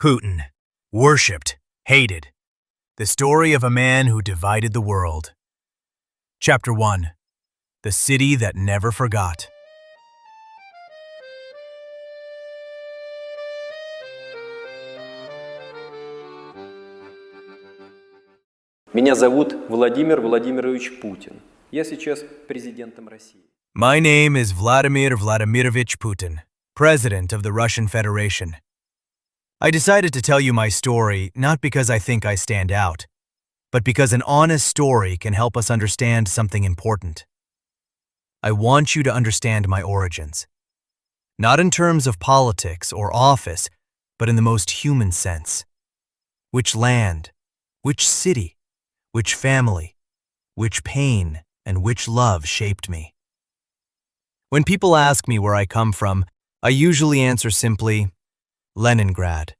Putin, worshipped, hated. The story of a man who divided the world. Chapter 1. The City That Never Forgot. Меня зовут Владимир Владимирович Путин. Я сейчас президентом России. My name is Vladimir Vladimirovich Putin, President of the Russian Federation. I decided to tell you my story not because I think I stand out, but because an honest story can help us understand something important. I want you to understand my origins. Not in terms of politics or office, but in the most human sense. Which land, which city, which family, which pain, and which love shaped me. When people ask me where I come from, I usually answer simply, Leningrad.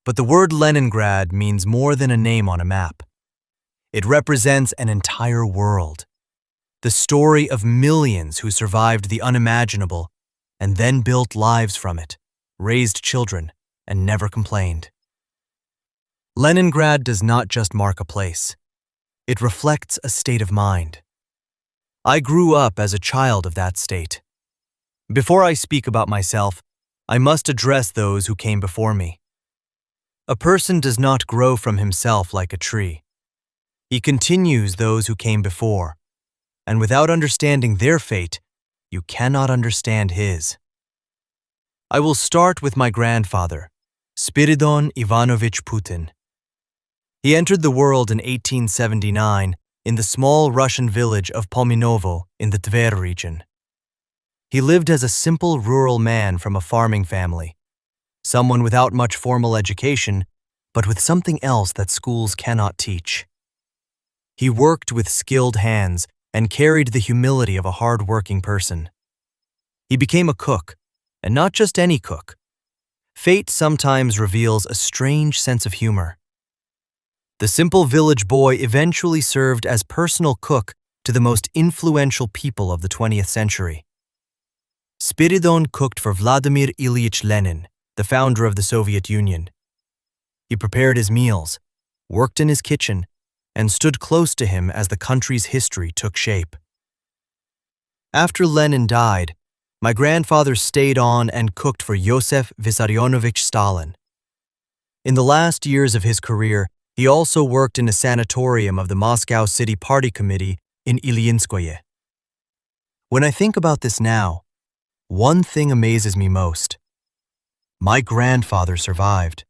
But the word Leningrad means more than a name on a map. It represents an entire world. The story of millions who survived the unimaginable and then built lives from it, raised children, and never complained. Leningrad does not just mark a place. It reflects a state of mind. I grew up as a child of that state. Before I speak about myself, I must address those who came before me. A person does not grow from himself like a tree. He continues those who came before, and without understanding their fate, you cannot understand his. I will start with my grandfather, Spiridon Ivanovich Putin. He entered the world in 1879 in the small Russian village of Pominovo in the Tver region. He lived as a simple rural man from a farming family, someone without much formal education, but with something else that schools cannot teach. He worked with skilled hands and carried the humility of a hard-working person. He became a cook, and not just any cook. Fate sometimes reveals a strange sense of humor. The simple village boy eventually served as personal cook to the most influential people of the 20th century. Spiridon cooked for Vladimir Ilyich Lenin, the founder of the Soviet Union. He prepared his meals, worked in his kitchen, and stood close to him as the country's history took shape. After Lenin died, my grandfather stayed on and cooked for Joseph Vissarionovich Stalin. In the last years of his career, he also worked in a sanatorium of the Moscow City Party Committee in Ilyinskoye. When I think about this now, one thing amazes me most. My grandfather survived.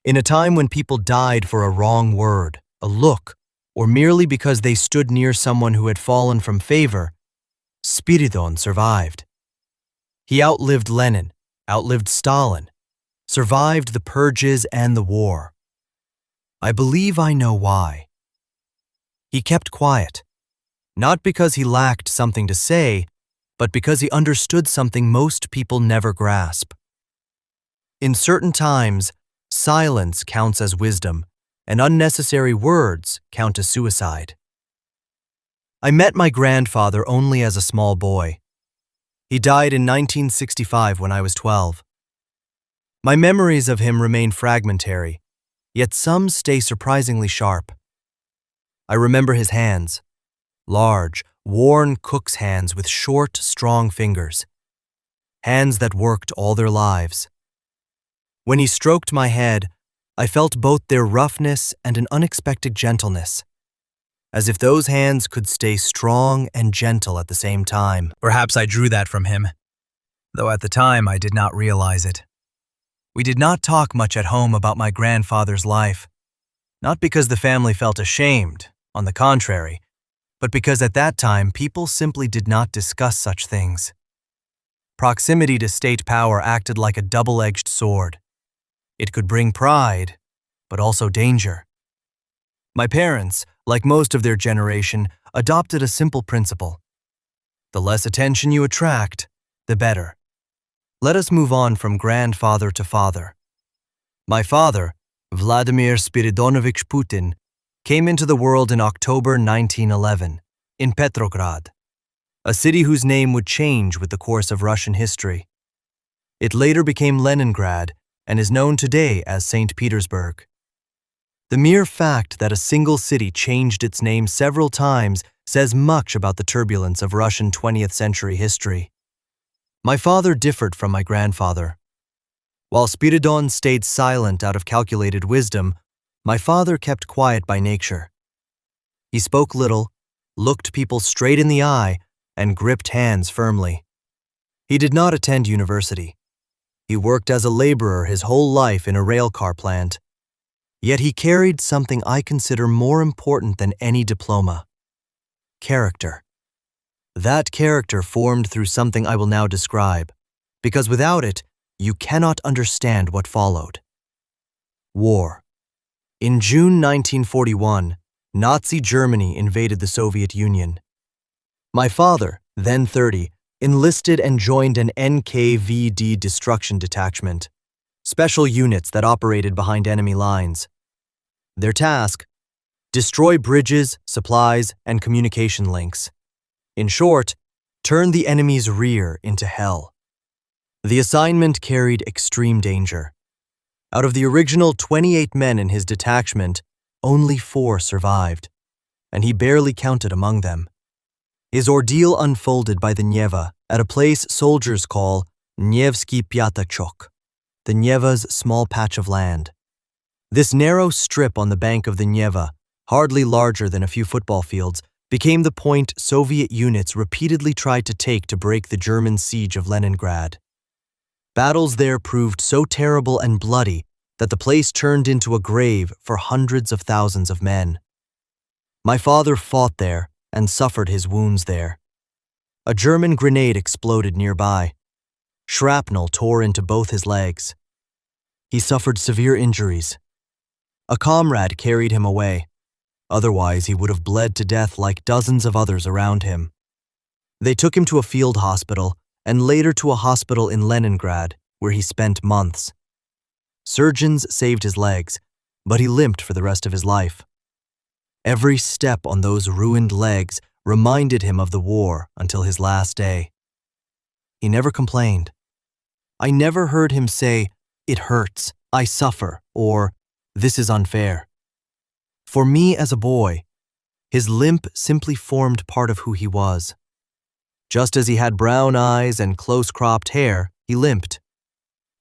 In a time when people died for a wrong word, a look, or merely because they stood near someone who had fallen from favor, Spiridon survived. He outlived Lenin, outlived Stalin, survived the purges and the war. I believe I know why. He kept quiet, not because he lacked something to say, but because he understood something most people never grasp. In certain times, silence counts as wisdom, and unnecessary words count as suicide. I met my grandfather only as a small boy. He died in 1965 when I was 12. My memories of him remain fragmentary, yet some stay surprisingly sharp. I remember his hands, large, worn cook's hands with short, strong fingers, hands that worked all their lives. When he stroked my head, I felt both their roughness and an unexpected gentleness, as if those hands could stay strong and gentle at the same time. Perhaps I drew that from him, though at the time I did not realize it. We did not talk much at home about my grandfather's life, not because the family felt ashamed, on the contrary, but because at that time people simply did not discuss such things. Proximity to state power acted like a double-edged sword. It could bring pride, but also danger. My parents, like most of their generation, adopted a simple principle. The less attention you attract, the better. Let us move on from grandfather to father. My father, Vladimir Spiridonovich Putin, came into the world in October 1911, in Petrograd, a city whose name would change with the course of Russian history. It later became Leningrad and is known today as St. Petersburg. The mere fact that a single city changed its name several times says much about the turbulence of Russian 20th century history. My father differed from my grandfather. While Spiridon stayed silent out of calculated wisdom, my father kept quiet by nature. He spoke little, looked people straight in the eye, and gripped hands firmly. He did not attend university. He worked as a laborer his whole life in a railcar plant. Yet he carried something I consider more important than any diploma: character. That character formed through something I will now describe, because without it, you cannot understand what followed. War. In June 1941, Nazi Germany invaded the Soviet Union. My father, then 30, enlisted and joined an NKVD destruction detachment, special units that operated behind enemy lines. Their task: destroy bridges, supplies, and communication links. In short, turn the enemy's rear into hell. The assignment carried extreme danger. Out of the original 28 men in his detachment, only 4 survived, and he barely counted among them. His ordeal unfolded by the Neva at a place soldiers call Nevsky Pyatachok, the Neva's small patch of land. This narrow strip on the bank of the Neva, hardly larger than a few football fields, became the point Soviet units repeatedly tried to take to break the German siege of Leningrad. Battles there proved so terrible and bloody that the place turned into a grave for hundreds of thousands of men. My father fought there and suffered his wounds there. A German grenade exploded nearby. Shrapnel tore into both his legs. He suffered severe injuries. A comrade carried him away. Otherwise, he would have bled to death like dozens of others around him. They took him to a field hospital and later to a hospital in Leningrad, where he spent months. Surgeons saved his legs, but he limped for the rest of his life. Every step on those ruined legs reminded him of the war until his last day. He never complained. I never heard him say, "It hurts, I suffer," or "This is unfair." For me as a boy, his limp simply formed part of who he was. Just as he had brown eyes and close-cropped hair, he limped.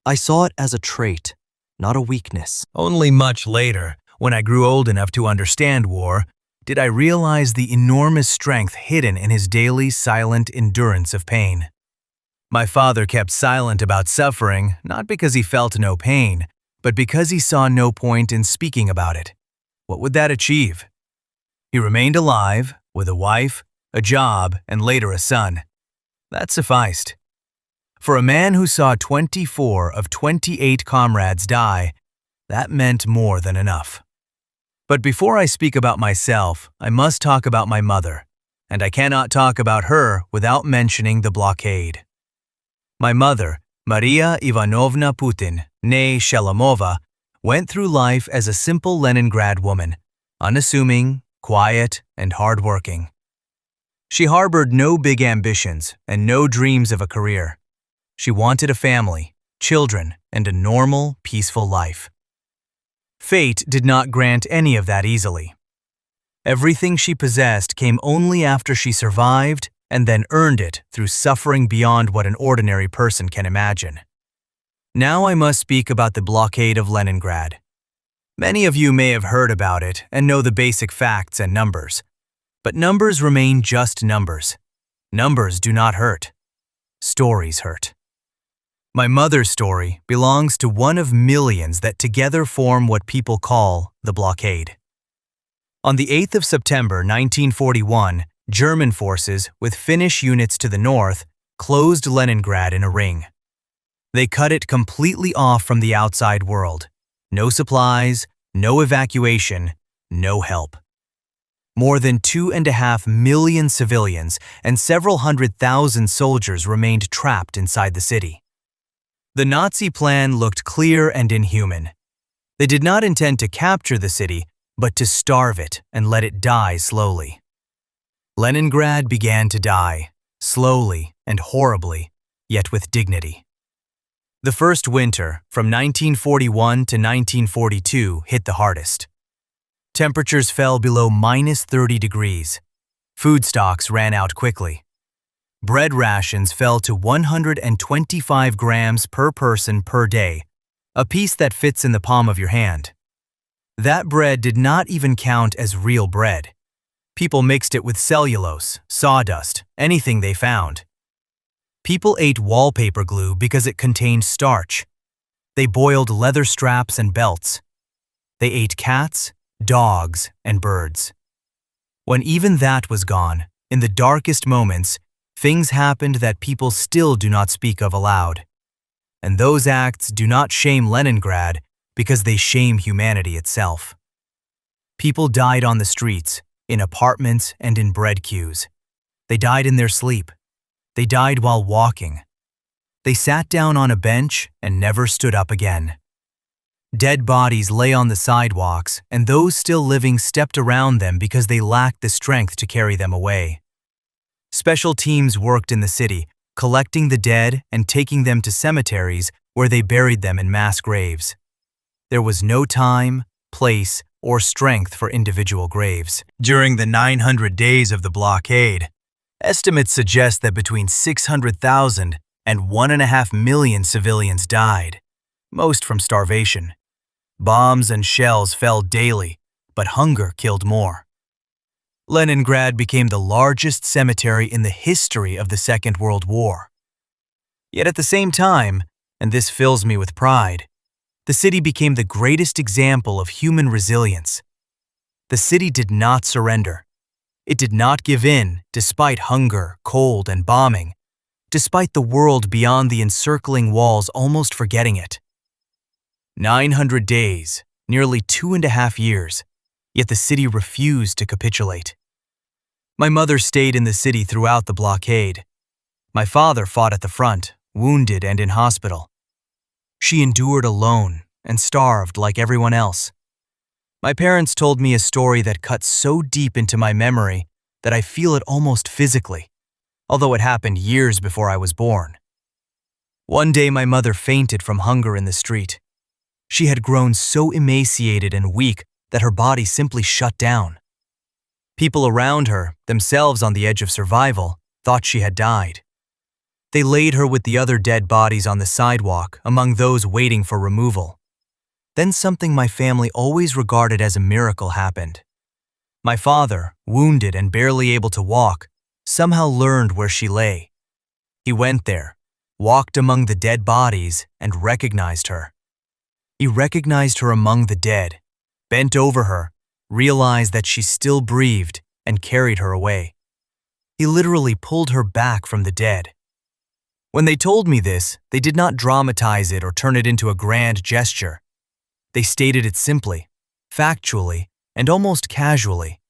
I saw it as a trait, not a weakness. Only much later, when I grew old enough to understand war, did I realize the enormous strength hidden in his daily silent endurance of pain. My father kept silent about suffering, not because he felt no pain, but because he saw no point in speaking about it. What would that achieve? He remained alive, with a wife, a job, and later a son. That sufficed. For a man who saw 24 of 28 comrades die, that meant more than enough. But before I speak about myself, I must talk about my mother, and I cannot talk about her without mentioning the blockade. My mother, Maria Ivanovna Putin, née Shelamova, went through life as a simple Leningrad woman, unassuming, quiet, and hardworking. She harbored no big ambitions and no dreams of a career. She wanted a family, children, and a normal, peaceful life. Fate did not grant any of that easily. Everything she possessed came only after she survived and then earned it through suffering beyond what an ordinary person can imagine. Now I must speak about the blockade of Leningrad. Many of you may have heard about it and know the basic facts and numbers. But numbers remain just numbers. Numbers do not hurt. Stories hurt. My mother's story belongs to one of millions that together form what people call the blockade. On the 8th of September 1941, German forces, with Finnish units to the north, closed Leningrad in a ring. They cut it completely off from the outside world. No supplies, no evacuation, no help. More than 2.5 million civilians and several 100,000 soldiers remained trapped inside the city. The Nazi plan looked clear and inhuman. They did not intend to capture the city, but to starve it and let it die slowly. Leningrad began to die, slowly and horribly, yet with dignity. The first winter, from 1941 to 1942, hit the hardest. Temperatures fell below -30 degrees. Food stocks ran out quickly. Bread rations fell to 125 grams per person per day, a piece that fits in the palm of your hand. That bread did not even count as real bread. People mixed it with cellulose, sawdust, anything they found. People ate wallpaper glue because it contained starch. They boiled leather straps and belts. They ate cats, dogs, and birds. When even that was gone, in the darkest moments, things happened that people still do not speak of aloud. And those acts do not shame Leningrad because they shame humanity itself. People died on the streets, in apartments, and in bread queues. They died in their sleep. They died while walking. They sat down on a bench and never stood up again. Dead bodies lay on the sidewalks, and those still living stepped around them because they lacked the strength to carry them away. Special teams worked in the city, collecting the dead and taking them to cemeteries where they buried them in mass graves. There was no time, place, or strength for individual graves. During the 900 days of the blockade, estimates suggest that between 600,000 and 1.5 million civilians died, most from starvation. Bombs and shells fell daily, but hunger killed more. Leningrad became the largest cemetery in the history of the Second World War. Yet at the same time, and this fills me with pride, the city became the greatest example of human resilience. The city did not surrender. It did not give in despite hunger, cold, and bombing, despite the world beyond the encircling walls almost forgetting it. 900 days, nearly 2.5 years, yet the city refused to capitulate. My mother stayed in the city throughout the blockade. My father fought at the front, wounded and in hospital. She endured alone and starved like everyone else. My parents told me a story that cut so deep into my memory that I feel it almost physically, although it happened years before I was born. One day my mother fainted from hunger in the street. She had grown so emaciated and weak that her body simply shut down. People around her, themselves on the edge of survival, thought she had died. They laid her with the other dead bodies on the sidewalk among those waiting for removal. Then something my family always regarded as a miracle happened. My father, wounded and barely able to walk, somehow learned where she lay. He went there, walked among the dead bodies, and recognized her. He recognized her among the dead, bent over her, realized that she still breathed, and carried her away. He literally pulled her back from the dead. When they told me this, they did not dramatize it or turn it into a grand gesture. They stated it simply, factually, and almost casually,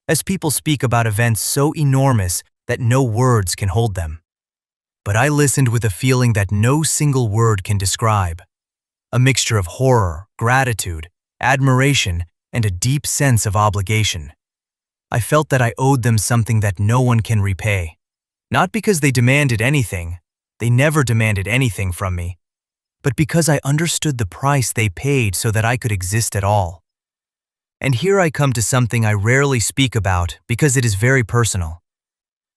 as people speak about events so enormous that no words can hold them. But I listened with a feeling that no single word can describe. A mixture of horror, gratitude, admiration, and a deep sense of obligation. I felt that I owed them something that no one can repay. Not because they demanded anything, they never demanded anything from me, but because I understood the price they paid so that I could exist at all. And here I come to something I rarely speak about because it is very personal.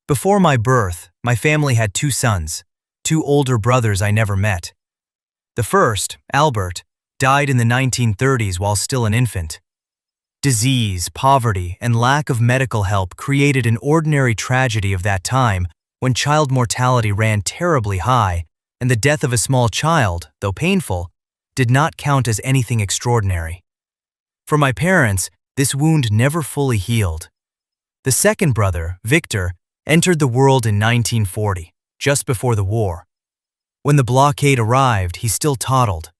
Before my birth, my family had 2 sons, 2 older brothers I never met. The first, Albert, died in the 1930s while still an infant. Disease, poverty, and lack of medical help created an ordinary tragedy of that time when child mortality ran terribly high, and the death of a small child, though painful, did not count as anything extraordinary. For my parents, this wound never fully healed. The second brother, Victor, entered the world in 1940, just before the war. When the blockade arrived, he still toddled.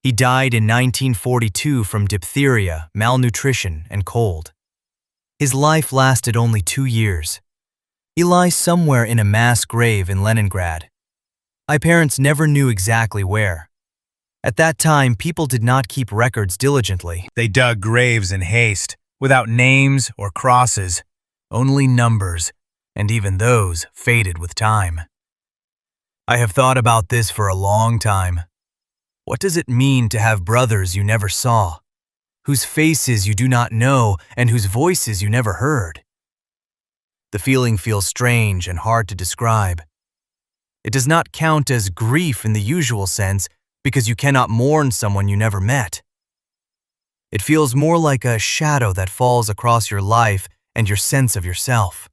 He died in 1942 from diphtheria, malnutrition, and cold. His life lasted only 2 years. He lies somewhere in a mass grave in Leningrad. My parents never knew exactly where. At that time, people did not keep records diligently. They dug graves in haste, without names or crosses, only numbers, and even those faded with time. I have thought about this for a long time, What does it mean to have brothers you never saw, whose faces you do not know and whose voices you never heard? The feeling feels strange and hard to describe. It does not count as grief in the usual sense because you cannot mourn someone you never met. It feels more like a shadow that falls across your life and your sense of yourself.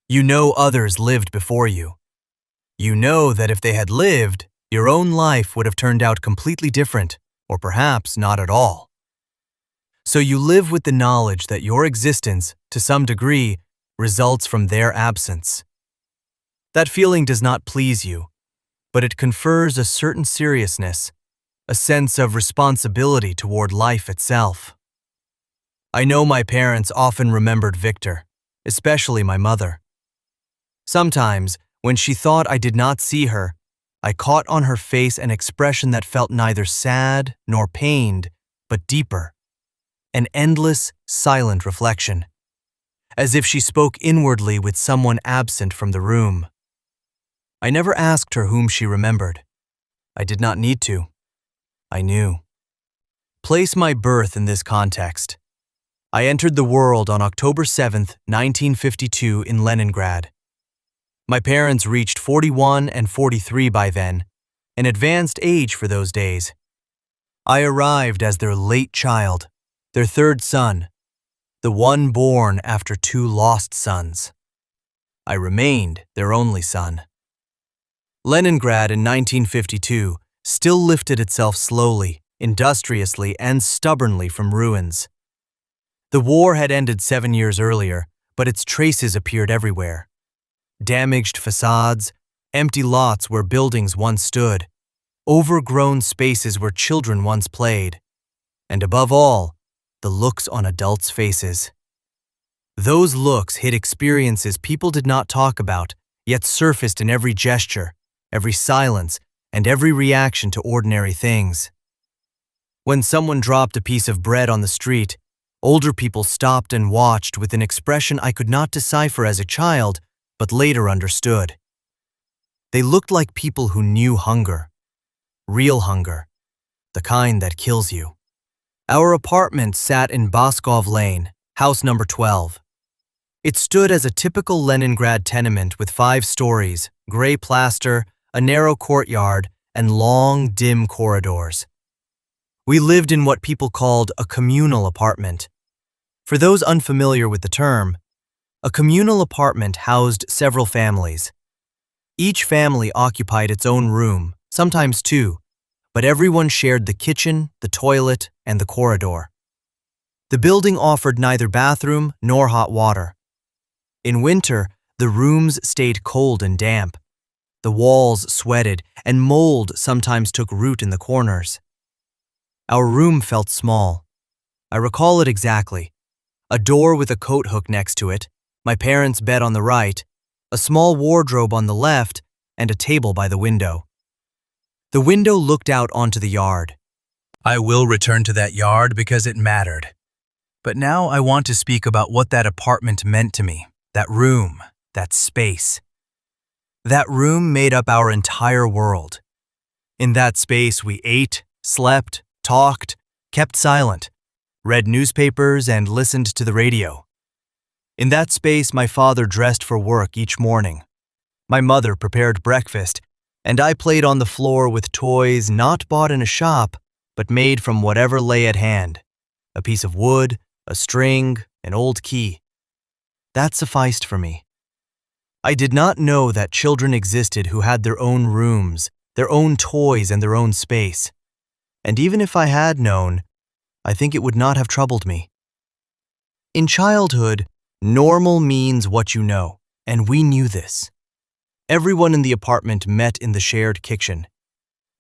You know others lived before you. You know that if they had lived, your own life would have turned out completely different, or perhaps not at all. So you live with the knowledge that your existence, to some degree, results from their absence. That feeling does not please you, but it confers a certain seriousness, a sense of responsibility toward life itself. I know my parents often remembered Victor, especially my mother. Sometimes, when she thought I did not see her, I caught on her face an expression that felt neither sad nor pained, but deeper, an endless, silent reflection, as if she spoke inwardly with someone absent from the room. I never asked her whom she remembered. I did not need to. I knew. Place my birth in this context. I entered the world on October 7th, 1952 in Leningrad. My parents reached 41 and 43 by then, an advanced age for those days. I arrived as their late child, their third son, the one born after two lost sons. I remained their only son. Leningrad in 1952 still lifted itself slowly, industriously, and stubbornly from ruins. The war had ended 7 years earlier, but its traces appeared everywhere. Damaged facades, empty lots where buildings once stood, overgrown spaces where children once played, and above all, the looks on adults' faces. Those looks hid experiences people did not talk about, yet surfaced in every gesture, every silence, and every reaction to ordinary things. When someone dropped a piece of bread on the street, older people stopped and watched with an expression I could not decipher as a child, but later understood. They looked like people who knew hunger, real hunger, the kind that kills you. Our apartment sat in Baskov Lane, house number 12. It stood as a typical Leningrad tenement with 5 stories, gray plaster, a narrow courtyard, and long, dim corridors. We lived in what people called a communal apartment. For those unfamiliar with the term, a communal apartment housed several families. Each family occupied its own room, sometimes 2, but everyone shared the kitchen, the toilet, and the corridor. The building offered neither bathroom nor hot water. In winter, the rooms stayed cold and damp. The walls sweated, and mold sometimes took root in the corners. Our room felt small. I recall it exactly. A door with a coat hook next to it, my parents' bed on the right, a small wardrobe on the left, and a table by the window. The window looked out onto the yard. I will return to that yard because it mattered. But now I want to speak about what that apartment meant to me, that room, that space. That room made up our entire world. In that space we ate, slept, talked, kept silent, read newspapers, and listened to the radio. In that space my father dressed for work each morning. My mother prepared breakfast, and I played on the floor with toys not bought in a shop, but made from whatever lay at hand, a piece of wood, a string, an old key. That sufficed for me. I did not know that children existed who had their own rooms, their own toys, and their own space. And even if I had known, I think it would not have troubled me. In childhood, normal means what you know, and we knew this. Everyone in the apartment met in the shared kitchen.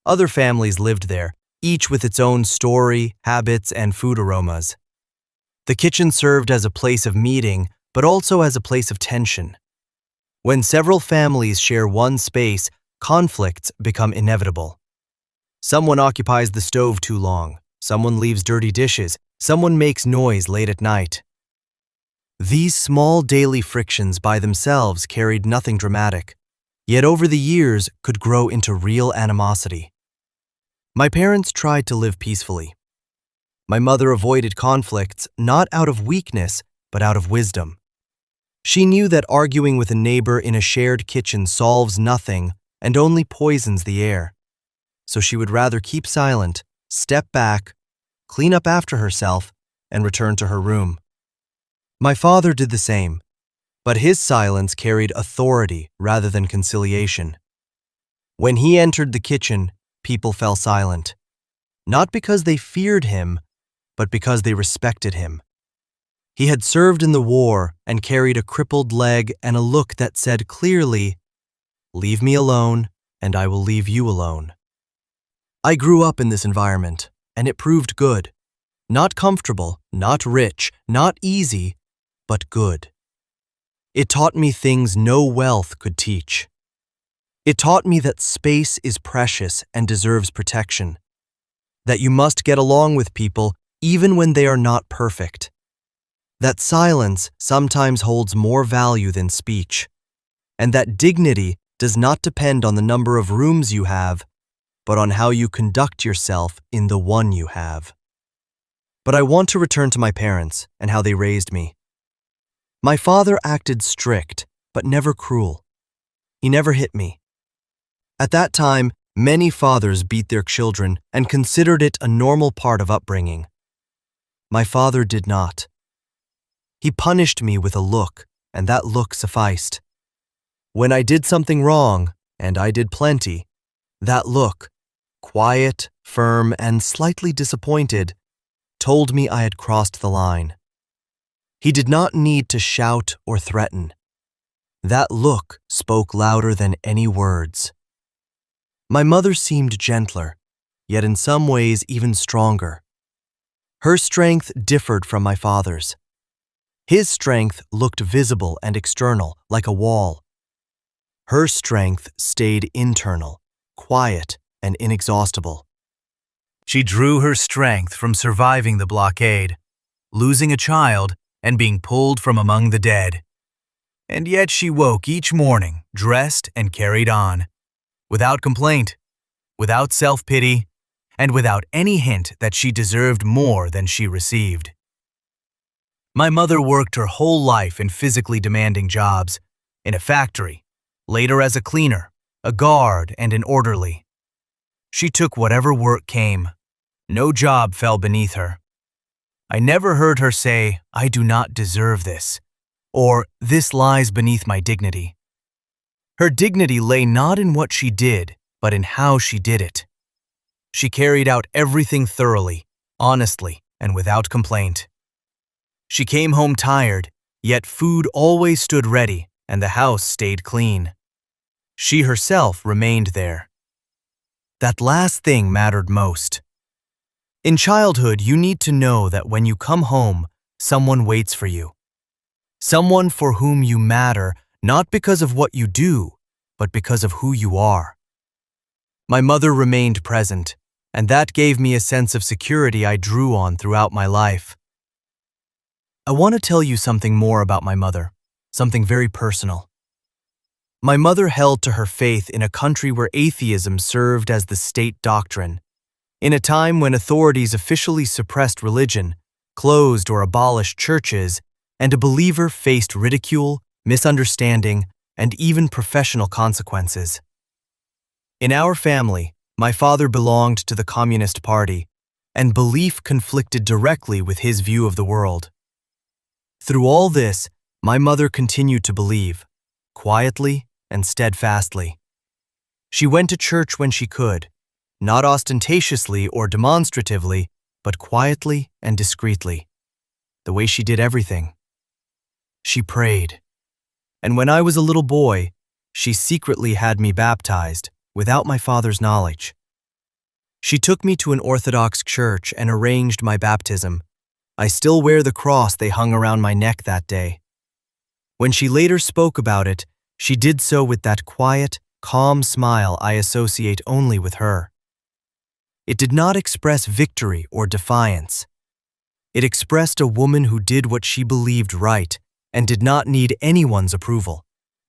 Other families lived there, each with its own story, habits, and food aromas. The kitchen served as a place of meeting, but also as a place of tension. When several families share one space, conflicts become inevitable. Someone occupies the stove too long, someone leaves dirty dishes, someone makes noise late at night. These small daily frictions by themselves carried nothing dramatic, yet over the years could grow into real animosity. My parents tried to live peacefully. My mother avoided conflicts not out of weakness, but out of wisdom. She knew that arguing with a neighbor in a shared kitchen solves nothing and only poisons the air. So she would rather keep silent, step back, clean up after herself, and return to her room. My father did the same, but his silence carried authority rather than conciliation. When he entered the kitchen, people fell silent, not because they feared him, but because they respected him. He had served in the war and carried a crippled leg and a look that said clearly, "Leave me alone, and I will leave you alone." I grew up in this environment, and it proved good. Not comfortable, not rich, not easy, but good. It taught me things no wealth could teach. It taught me that space is precious and deserves protection, that you must get along with people even when they are not perfect, that silence sometimes holds more value than speech, and that dignity does not depend on the number of rooms you have, but on how you conduct yourself in the one you have. But I want to return to my parents and how they raised me. My father acted strict, but never cruel. He never hit me. At that time, many fathers beat their children and considered it a normal part of upbringing. My father did not. He punished me with a look, and that look sufficed. When I did something wrong, and I did plenty, that look, quiet, firm, and slightly disappointed, told me I had crossed the line. He did not need to shout or threaten. That look spoke louder than any words. My mother seemed gentler, yet in some ways even stronger. Her strength differed from my father's. His strength looked visible and external, like a wall. Her strength stayed internal, quiet, and inexhaustible. She drew her strength from surviving the blockade, losing a child, and being pulled from among the dead. And yet she woke each morning, dressed and carried on, without complaint, without self-pity, and without any hint that she deserved more than she received. My mother worked her whole life in physically demanding jobs, in a factory, later as a cleaner, a guard, and an orderly. She took whatever work came. No job fell beneath her. I never heard her say, "I do not deserve this," or "This lies beneath my dignity." Her dignity lay not in what she did, but in how she did it. She carried out everything thoroughly, honestly, and without complaint. She came home tired, yet food always stood ready and the house stayed clean. She herself remained there. That last thing mattered most. In childhood, you need to know that when you come home, someone waits for you. Someone for whom you matter, not because of what you do, but because of who you are. My mother remained present, and that gave me a sense of security I drew on throughout my life. I want to tell you something more about my mother, something very personal. My mother held to her faith in a country where atheism served as the state doctrine, in a time when authorities officially suppressed religion, closed or abolished churches, and a believer faced ridicule, misunderstanding, and even professional consequences. In our family, my father belonged to the Communist Party, and belief conflicted directly with his view of the world. Through all this, my mother continued to believe, quietly and steadfastly. She went to church when she could, not ostentatiously or demonstratively, but quietly and discreetly, the way she did everything. She prayed, and when I was a little boy, she secretly had me baptized, without my father's knowledge. She took me to an Orthodox church and arranged my baptism. I still wear the cross they hung around my neck that day. When she later spoke about it, she did so with that quiet, calm smile I associate only with her. It did not express victory or defiance. It expressed a woman who did what she believed right and did not need anyone's approval,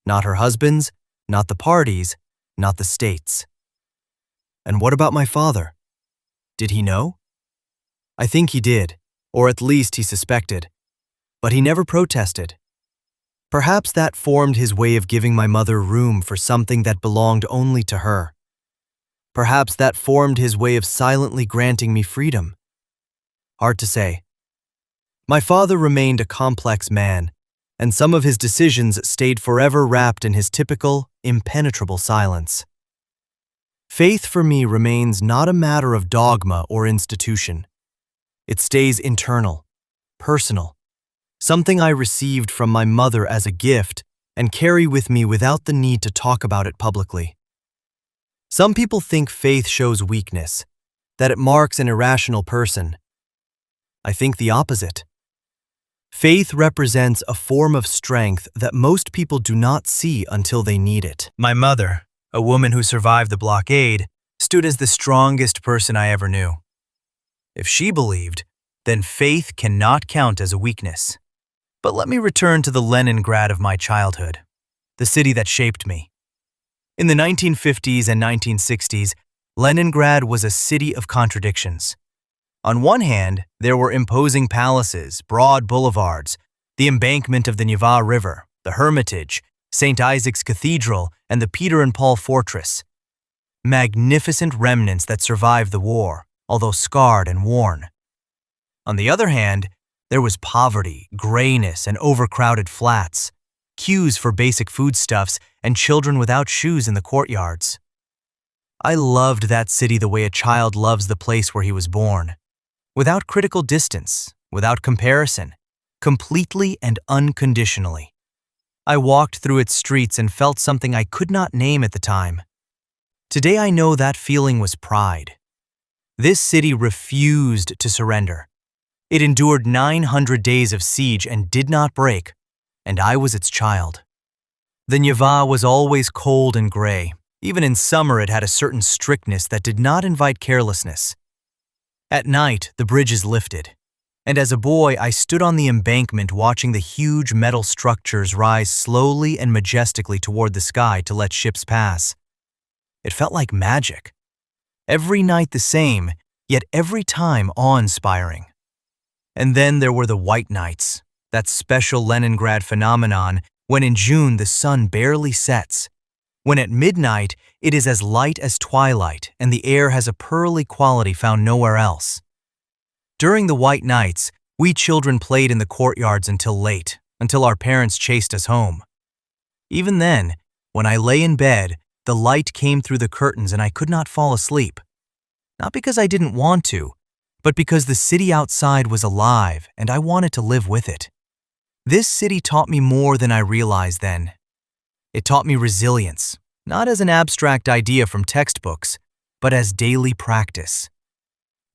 not her husband's, not the party's, not the state's. And what about my father? Did he know? I think he did, or at least he suspected. But he never protested. Perhaps that formed his way of giving my mother room for something that belonged only to her. Perhaps that formed his way of silently granting me freedom. Hard to say. My father remained a complex man, and some of his decisions stayed forever wrapped in his typical, impenetrable silence. Faith for me remains not a matter of dogma or institution. It stays internal, personal, something I received from my mother as a gift and carry with me without the need to talk about it publicly. Some people think faith shows weakness, that it marks an irrational person. I think the opposite. Faith represents a form of strength that most people do not see until they need it. My mother, a woman who survived the blockade, stood as the strongest person I ever knew. If she believed, then faith cannot count as a weakness. But let me return to the Leningrad of my childhood, the city that shaped me. In the 1950s and 1960s, Leningrad was a city of contradictions. On one hand, there were imposing palaces, broad boulevards, the embankment of the Neva River, the Hermitage, St. Isaac's Cathedral, and the Peter and Paul Fortress. Magnificent remnants that survived the war, although scarred and worn. On the other hand, there was poverty, grayness, and overcrowded flats, queues for basic foodstuffs, and children without shoes in the courtyards. I loved that city the way a child loves the place where he was born. Without critical distance, without comparison, completely and unconditionally. I walked through its streets and felt something I could not name at the time. Today I know that feeling was pride. This city refused to surrender. It endured 900 days of siege and did not break, and I was its child. The Neva was always cold and gray. Even in summer it had a certain strictness that did not invite carelessness. At night, the bridges lifted, and as a boy, I stood on the embankment watching the huge metal structures rise slowly and majestically toward the sky to let ships pass. It felt like magic. Every night the same, yet every time awe-inspiring. And then there were the white nights, that special Leningrad phenomenon when in June the sun barely sets, when at midnight it is as light as twilight and the air has a pearly quality found nowhere else. During the white nights, we children played in the courtyards until late, until our parents chased us home. Even then, when I lay in bed, the light came through the curtains and I could not fall asleep. Not because I didn't want to, but because the city outside was alive and I wanted to live with it. This city taught me more than I realized then. It taught me resilience, not as an abstract idea from textbooks, but as daily practice.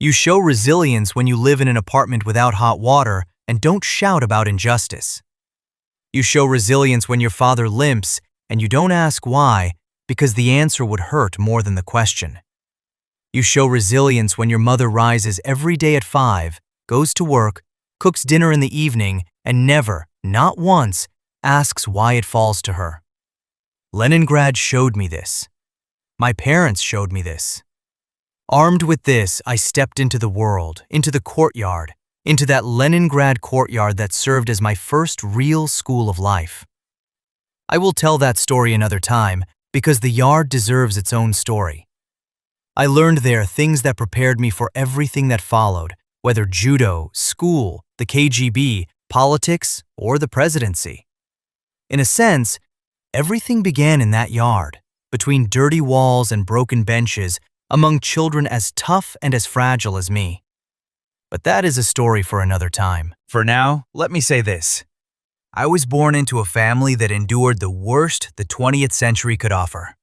You show resilience when you live in an apartment without hot water and don't shout about injustice. You show resilience when your father limps and you don't ask why, because the answer would hurt more than the question. You show resilience when your mother rises every day at 5, goes to work, cooks dinner in the evening, and never, not once, asks why it falls to her. Leningrad showed me this. My parents showed me this. Armed with this, I stepped into the world, into the courtyard, into that Leningrad courtyard that served as my first real school of life. I will tell that story another time because the yard deserves its own story. I learned there things that prepared me for everything that followed, whether judo, school, the KGB, politics, or the presidency. In a sense, everything began in that yard, between dirty walls and broken benches, among children as tough and as fragile as me. But that is a story for another time. For now, let me say this. I was born into a family that endured the worst the 20th century could offer.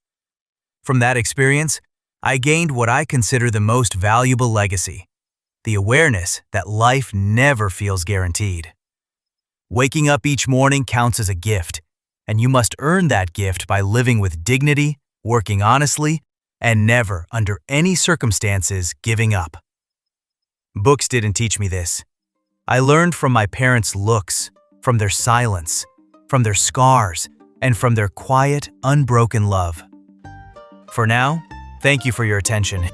From that experience, I gained what I consider the most valuable legacy, the awareness that life never feels guaranteed. Waking up each morning counts as a gift, and you must earn that gift by living with dignity, working honestly, and never, under any circumstances, giving up. Books didn't teach me this. I learned from my parents' looks, from their silence, from their scars, and from their quiet, unbroken love. For now, thank you for your attention.